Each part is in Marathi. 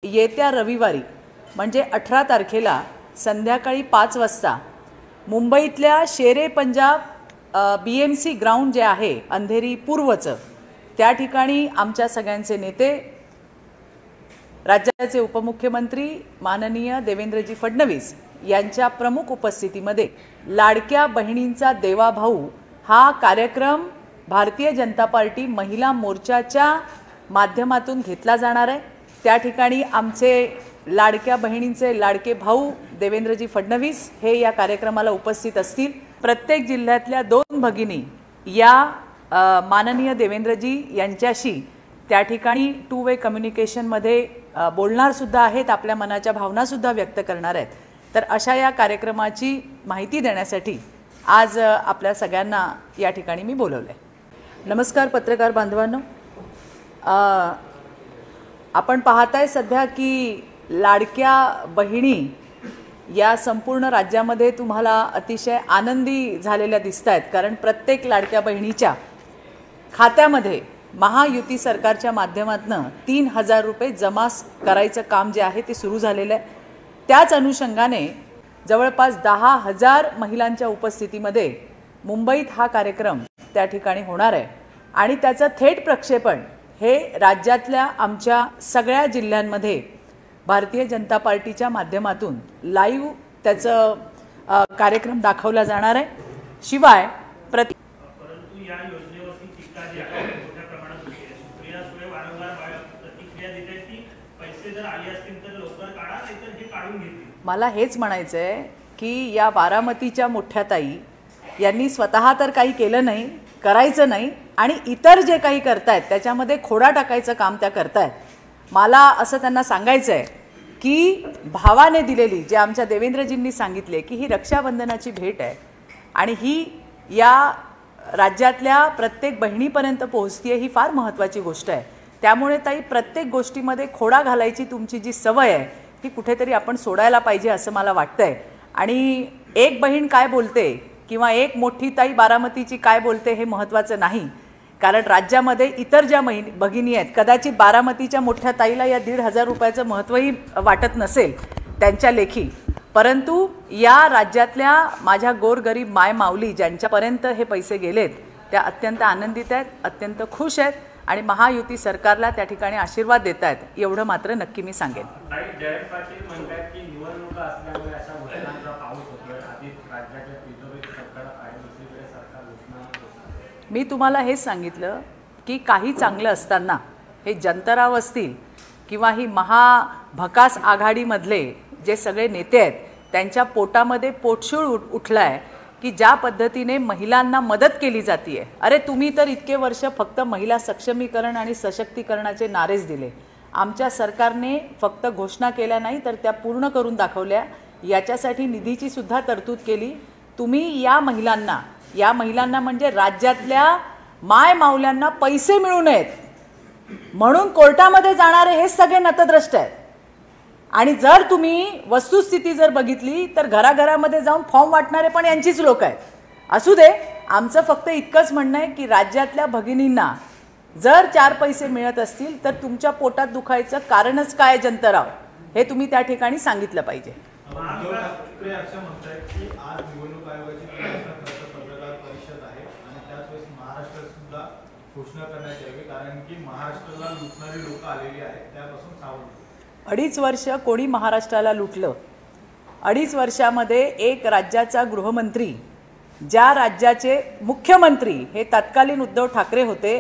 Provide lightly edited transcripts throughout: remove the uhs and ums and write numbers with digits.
येत्या रविवारी म्हणजे 18 तारखेला संध्याकाळी 5 वाजता मुंबईतल्या शेरे पंजाब BMC ग्राउंड जे आहे अंधेरी पूर्वचं, त्या ठिकाणी आमच्या सगळ्यांचे नेते, राज्याचे उपमुख्यमंत्री माननीय देवेंद्रजी फडणवीस यांच्या प्रमुख उपस्थितीमध्ये लाडक्या बहिणींचा देवाभाऊ हा कार्यक्रम भारतीय जनता पार्टी महिला मोर्चाच्या माध्यमातून घेतला जाणार आहे। त्या ठिकाणी आमचे लाडक्या बहिणींचे लाडके भाऊ देवेंद्रजी फडणवीस हे या कार्यक्रमाला उपस्थित असतील। प्रत्येक जिल्ह्यातल्या 2 भगिनी या माननीय देवेंद्रजी यांच्याशी त्या ठिकाणी 2 वे कम्युनिकेशनमध्ये बोलणार सुद्धा आहेत, आपल्या मनाच्या भावना सुद्धा व्यक्त करणार आहेत। तर अशा या कार्यक्रमाची माहिती देण्यासाठी आज आपल्या सगळ्यांना या ठिकाणी मी बोलवले। नमस्कार पत्रकार बांधवांनो, आपण पाहताय सध्या की लाडक्या बहिणी या संपूर्ण राज्यामध्ये तुम्हाला अतिशय आनंदी झालेल्या दिसतायत, कारण प्रत्येक लाडक्या बहिणीच्या खात्यामध्ये महायुती सरकारच्या माध्यमातून 3000 रुपये जमा करायचं काम जे आहे ते सुरू झालेलं आहे। त्याच अनुषंगाने जवळपास 10,000 महिलांच्या उपस्थितीमध्ये मुंबईत हा कार्यक्रम त्या ठिकाणी होणार आहे आणि त्याचं थेट प्रक्षेपण हे राज्यातल्या आमच्या सगळ्या जिल्ह्यांमध्ये भारतीय जनता पार्टीच्या माध्यमातून लाईव्ह त्याचं कार्यक्रम दाखवला जाणार आहे। शिवाय परंतु या योजनेवरती टीका जी आहे मोठ्या प्रमाणात होते आहे। सुप्रिया सुळे वारंवार प्रतिक्रिया देत आहेत की पैसे जर आले असतील तर लवकर काढा, नाहीतर हे काढून घेतील। मला हेच म्हणायचं आहे की या बारामतीच्या मोठ्या ताई यांनी स्वतः तर काही केलं नाही, करायचं नाही, आणि इतर जे काही करतायत त्याच्यामध्ये खोडा टाकायचं काम त्या करतायत। मला असं त्यांना सांगायचं आहे की भावाने दिलेली, जे आमच्या देवेंद्रजींनी सांगितले की ही रक्षाबंधनाची भेट आहे आणि ही या राज्यातल्या प्रत्येक बहिणीपर्यंत पोहोचते, ही फार महत्त्वाची गोष्ट आहे। त्यामुळे ताई, प्रत्येक गोष्टीमध्ये खोडा घालायची तुमची जी सवय आहे ही कुठेतरी आपण सोडायला पाहिजे असं मला वाटतंय। आणि एक बहीण काय बोलते किंवा एक मोठी ताई बारामतीची काय बोलते हे महत्त्वाचं नाही, कारण राज्यामध्ये इतर ज्या भगिनी आहेत, कदाचित बारामतीच्या मोठ्या ताईला या 1,500 रुपयाचं महत्त्वही वाटत नसेल त्यांच्या लेखी, परंतु या राज्यातल्या माझ्या गोरगरीब माय माऊली ज्यांच्यापर्यंत हे पैसे गेलेत त्या अत्यंत आनंदित आहेत, अत्यंत खुश आहेत आणि महायुती सरकारला त्या ठिकाणी आशीर्वाद देत आहेत, एवढं मात्र नक्की मी सांगेन। मी तुम्हाला हेच सांगितलं की काही चांगलं असताना हे जनता असतील किंवा ही महाभकास आघाडीमधले जे सगळे नेते आहेत त्यांच्या पोटामध्ये पोटशूळ उठलाय की ज्या पद्धतीने महिलांना मदत केली जाते। अरे तुम्ही तर इतके वर्ष फक्त महिला सक्षमीकरण आणि सशक्तीकरणाचे नारेच दिले, आमच्या सरकारने फक्त घोषणा केल्या नाही तर त्या पूर्ण करून दाखवल्या। याच्यासाठी निधीची सुद्धा तरतूद केली। तुम्ही या महिलांना म्हणजे राज्यातल्या माय माऊल्यांना पैसे मिळू नयेत म्हणून कोर्टामध्ये जाणारे हे सगळे नतद्रष्ट आहेत। आणि जर तुम्ही वस्तुस्थिती जर बघितली तर घराघरामध्ये जाऊन फॉर्म वाटणारे पण यांचीच लोक आहेत। असू दे, आमचं फक्त इतकंच म्हणणं आहे की राज्यातल्या भगिनींना जर 4 पैसे मिळत असतील तर तुमच्या पोटात दुखायचं कारणच काय जनताराव, हे तुम्ही त्या ठिकाणी सांगितलं पाहिजे। घोषणा करण्यात यावी, कारण की महाराष्ट्राला लुटणारी लोक आलेली आहेत, त्यापासून सावध। 2.5 वर्ष कोणी महाराष्ट्राला लुटलं? 2.5 वर्षामध्ये एक राज्याचा गृहमंत्री, ज्या राज्याचे मुख्यमंत्री हे तत्कालीन उद्धव ठाकरे होते,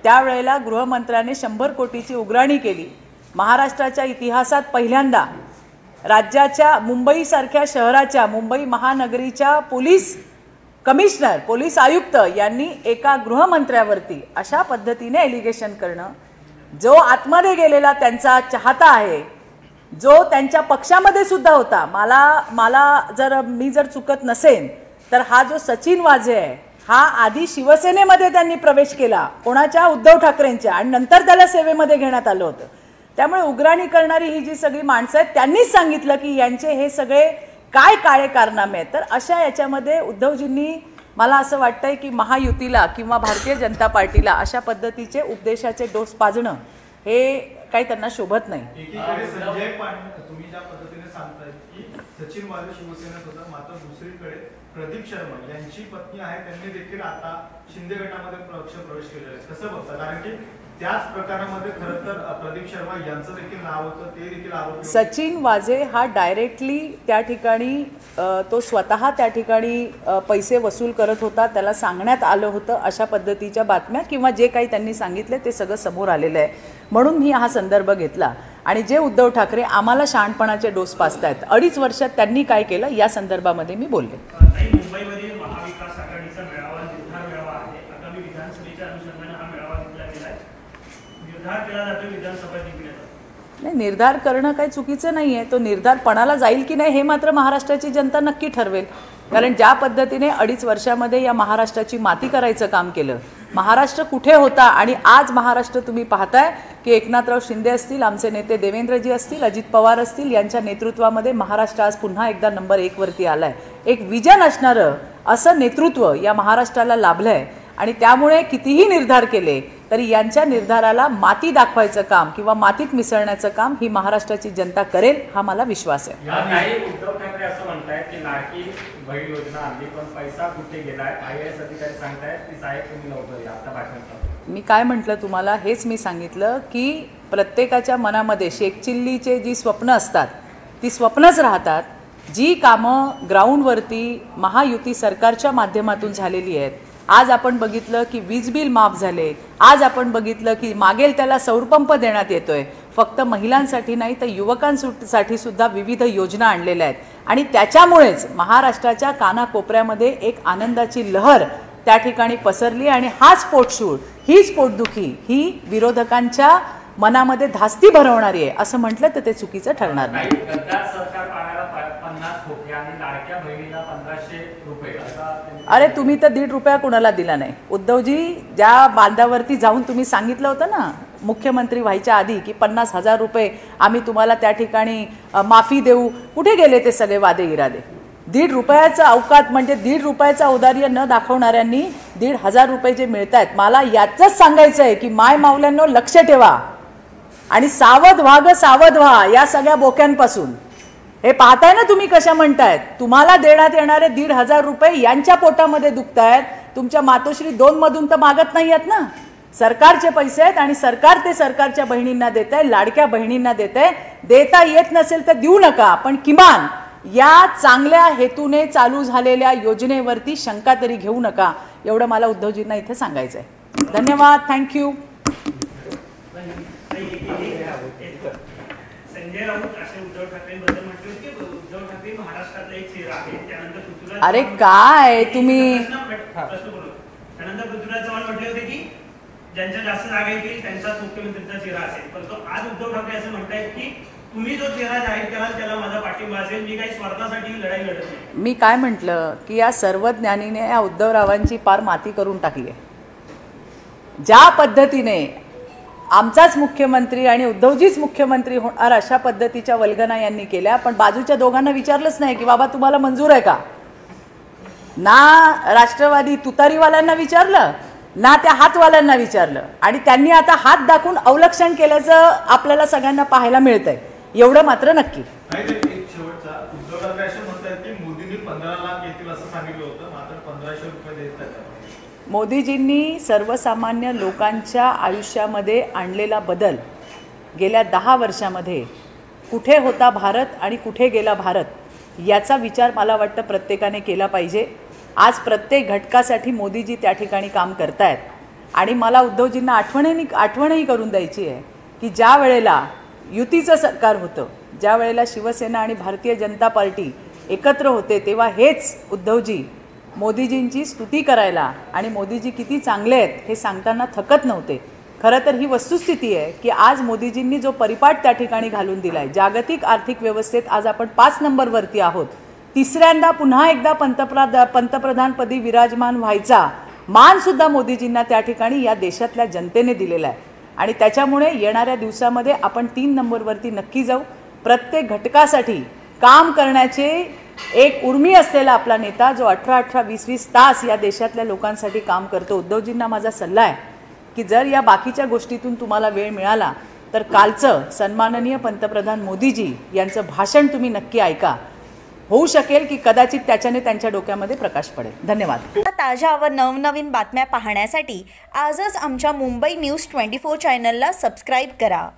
त्यावेळेला गृहमंत्र्याने 100 कोटीची उघराणी केली। महाराष्ट्राच्या इतिहासात पहिल्यांदा राज्याच्या मुंबईसारख्या शहराच्या, मुंबई महानगरीच्या पोलीस कमिशनर, पोलीस आयुक्त यांनी एका गृहमंत्र्यावरती अशा पद्धतीने एलिगेशन करणं, जो आतमध्ये गेलेला त्यांचा चाहता आहे, जो त्यांच्या पक्षामध्ये सुद्धा होता, मी जर चुकत नसेन तर हा जो सचिन वाझे आहे हा आधी शिवसेनेमध्ये त्यांनी प्रवेश केला, कोणाच्या? उद्धव ठाकरेंच्या, आणि नंतर त्याला सेवेमध्ये घेण्यात आलं होतं। त्यामुळे उघराणी करणारी ही जी सगळी माणसं आहेत त्यांनीच सांगितलं की यांचे हे सगळे काय काळे कारनामे आहेत। तर अशा याच्यामध्ये उद्धवजींनी, मला असं वाटतंय की महायुतीला किंवा भारतीय जनता पार्टीला अशा पद्धतीचे उपदेशाचे डोस पाजणं हे काही त्यांना शोभत नाही. एकीकडे संजय पाटील तुम्ही ज्या पद्धतीने सांगताय की सचिन वाझे शिवसेनेत होता, मात्र दुसरीकडे प्रदीप शर्मा यांची पत्नी आहे, त्यांनी देखील आता शिंदे गटामध्ये प्रवेश केलेला आहे. कसं बघता? कारण की त्याच प्रकारामध्ये खरं तर प्रदीप शर्मा यांचं देखील नाव होतं, ते देखील आरोपी. सचिन वाझे हा डायरेक्टली त्या ठिकाणी तो स्वतः त्या ठिकाणी पैसे वसूल करत होता, त्याला सांगण्यात आलं होतं अशा पद्धतीच्या बातम्या किंवा जे काही त्यांनी सांगितले ते सगळं समोर आलेलं आहे. म्हणून मी हा संदर्भ घेतला. आणि जे उद्धव ठाकरे आम्हाला शहाणपणाचे डोस पाचतायत, 2.5 वर्षात त्यांनी काय केलं या संदर्भामध्ये मी बोलले. मुंबईमध्ये महाविकास आघाडीचा मेळावा निर्धार मेळावा आहे. आगामी विधानसभेच्या अनुषंगाने हा मेळावा घेतला गेलाय. निर्धार केला जातो विधानसभा जिंकण्याचा. नाही, निर्धार करणं काही चुकीचं नाही आहे. तो निर्धार पणाला जाईल की नाही हे मात्र महाराष्ट्राची जनता नक्की ठरवेल. कारण ज्या पद्धतीने 2.5 वर्षामध्ये या महाराष्ट्राची माती करायचं काम केलं, महाराष्ट्र कुठे होता आणि आज महाराष्ट्र तुम्ही पाहताय की एकनाथराव शिंदे असतील, आमचे नेते देवेंद्रजी असतील, अजित पवार असतील, यांच्या नेतृत्वामध्ये महाराष्ट्र आज पुन्हा एकदा नंबर 1 वरती आलाय. एक विजन असणारं असं नेतृत्व या महाराष्ट्राला लाभलंय. आणि त्यामुळे कितीही निर्धार केले तरी यांच्या निर्धाराला माती दाखवायचं काम किंवा मातीत मिसळण्याचं काम ही महाराष्ट्राची जनता करेल, हा मला विश्वास आहे. काही उद्धव ठाकरे असं म्हणतायत की लाडकी बहीण योजना आणली पण पैसा कुठे गेलाय. IAS अधिकारी सांगतायत की साहेब तुम्ही लवकर या. आता भाषण मी काय म्हटलं तुम्हाला, हेच मी सांगितलं की प्रत्येकाच्या मनामध्ये शेखचिल्लीचे जी स्वप्न असतात ती स्वप्नच राहतात. जी कामं ग्राउंडवरती महायुती सरकारच्या माध्यमातून झालेली आहेत, आज आपण बघितलं की वीज बिल माफ झाले, आज आपण बघितलं की मागेल त्याला सौरपंप देण्यात येतोय. फक्त महिलांसाठी नाही तर युवकांसाठी सुद्धा विविध योजना आणलेल्या आहेत. आणि त्याच्यामुळेच महाराष्ट्राच्या कानाकोपऱ्यामध्ये एक आनंदाची लहर त्या ठिकाणी पसरली. आणि हाच पोटशूळ, हीच पोटदुखी ही विरोधकांच्या मनामध्ये धास्ती भरवणारी आहे असं म्हटलं तर ते चुकीचं ठरणार नाही. गद्दार सरकार पाण्याला 50 खोके आणि लाडक्या बहिणीला 1500 रुपये. अरे तुम्ही तर ₹1.5 कुणाला दिला नाही. उद्धवजी ज्या बांधावरती जाऊन तुम्ही सांगितलं होतं ना मुख्यमंत्री व्हायच्या आधी की 50,000 रुपये आम्ही तुम्हाला त्या ठिकाणी माफी देऊ, कुठे गेले ते सगळे वादे इरादे? ₹1.5 अवकात म्हणजे ₹1.5 औदार्य न दाखवणाऱ्यांनी 1,500 रुपये जे मिळत आहेत, मला याचंच सांगायचं आहे की माय मावल्यांनो लक्ष ठेवा आणि सावध व्हा ग सावध व्हा या सगळ्या बोक्यांपासून. हे पाहताय ना तुम्ही कशा म्हणतायत. तुम्हाला देण्यात येणारे 1,500 रुपये यांच्या पोटामध्ये दुखतायत. तुमच्या मातोश्री 2 मधून तर मागत नाही आहेत ना. सरकारचे पैसे आहेत आणि सरकार ते सरकारच्या बहिणींना देत आहे, लाडक्या बहिणींना देत आहे. देता येत नसेल तर देऊ नका, पण किमान या चांगल्या हेतूने चालू झालेल्या योजनेवरती शंका तरी घेऊ नका, एवढं मला उद्धवजींना इथे सांगायचं आहे. धन्यवाद. थँक्यू. संजय राऊत असे उद्धव ठाकरेंबद्दल म्हटले की उद्धव ठाकरे महाराष्ट्रातला एक चेहरा आहे. त्यानंतर पृथ्वीराज अरे काय तुम्ही त्यानंतर पृथ्वीराज चव्हाण म्हटले होते की ज्यांच्या जास्त जागा येतील त्यांचाच मुख्यमंत्रीचा चेहरा असेल. परंतु आज उद्धव ठाकरे असं म्हणतायत की तुम्ही जो चेहरा जाहीर कराल त्याला माझा पाठिंबा असेल, मी काही स्वार्थासाठी लढाई लढत नाही. मी काय म्हटलं की या सर्व ज्ञानीने या उद्धवरावांची पार माती करून टाकली आहे. ज्या पद्धतीने आमचाच मुख्यमंत्री आणि उद्धवजीच मुख्यमंत्री होणार अशा पद्धतीच्या वल्गना यांनी केल्या, पण बाजूच्या दोघांना विचारलंच नाही की बाबा तुम्हाला मंजूर आहे का. ना राष्ट्रवादी तुतारीवाल्यांना विचारलं ना त्या हातवाल्यांना विचारलं. आणि त्यांनी आता हात दाखवून अवलक्षण केल्याचं आपल्याला सगळ्यांना पाहायला मिळतंय, एवढं मात्र नक्की. एक शेवटचा, उद्धव ठाकरे असे म्हणतात की मोदींनी 15 लाख येतील असं सांगितलं होतं, मात्र 1500 रुपये देत आहेत. मोदीजींनी सर्वसामान्य लोकांच्या आयुष्यामध्ये आणलेला बदल गेल्या 10 वर्षामध्ये कुठे होता भारत आणि कुठे गेला भारत याचा विचार मला वाटतं प्रत्येकाने केला पाहिजे. आज प्रत्येक घटकासाठी मोदीजी त्या ठिकाणी काम करतायत. आणि मला उद्धवजींना आठवणही करून द्यायची आहे की ज्या वेळेला युतीचं सरकार होतं, ज्या वेळेला शिवसेना आणि भारतीय जनता पार्टी एकत्र होते, तेव्हा हेच उद्धवजी मोदीजींची स्तुती करायला आणि मोदीजी किती चांगले आहेत हे सांगताना थकत नव्हते. खरं तर ही वस्तुस्थिती आहे की आज मोदीजींनी जो परिपाठ त्या ठिकाणी घालून दिलाय, जागतिक आर्थिक व्यवस्थेत आज आपण 5 नंबरवरती आहोत. तिसऱ्यांदा पुन्हा एकदा पंतप्रधानपदी विराजमान व्हायचा मान सुद्धा मोदीजींना त्या ठिकाणी या देशातल्या जनतेने दिलेला आहे. आणि त्याच्यामुळे येणाऱ्या दिवसामध्ये आपण 3 नंबरवरती नक्की जाऊ. प्रत्येक घटकासाठी काम करण्याचे एक उर्मी असलेला आपला नेता जो 18-18, 20-20 तास या देशातल्या लोकांसाठी काम करतो. उद्धवजींना माझा सल्ला आहे की जर या बाकीच्या गोष्टीतून तुम्हाला वेळ मिळाला तर कालचं सन्माननीय पंतप्रधान मोदीजी यांचं भाषण तुम्ही नक्की ऐका. होऊ शकेल की कदाचित त्याच्याने त्यांच्या डोक्यामध्ये प्रकाश पडेल. धन्यवाद. ताज्या व नवनवीन बातम्या पाहण्यासाठी आजच आमच्या मुंबई न्यूज 24 चॅनलला सबस्क्राईब करा.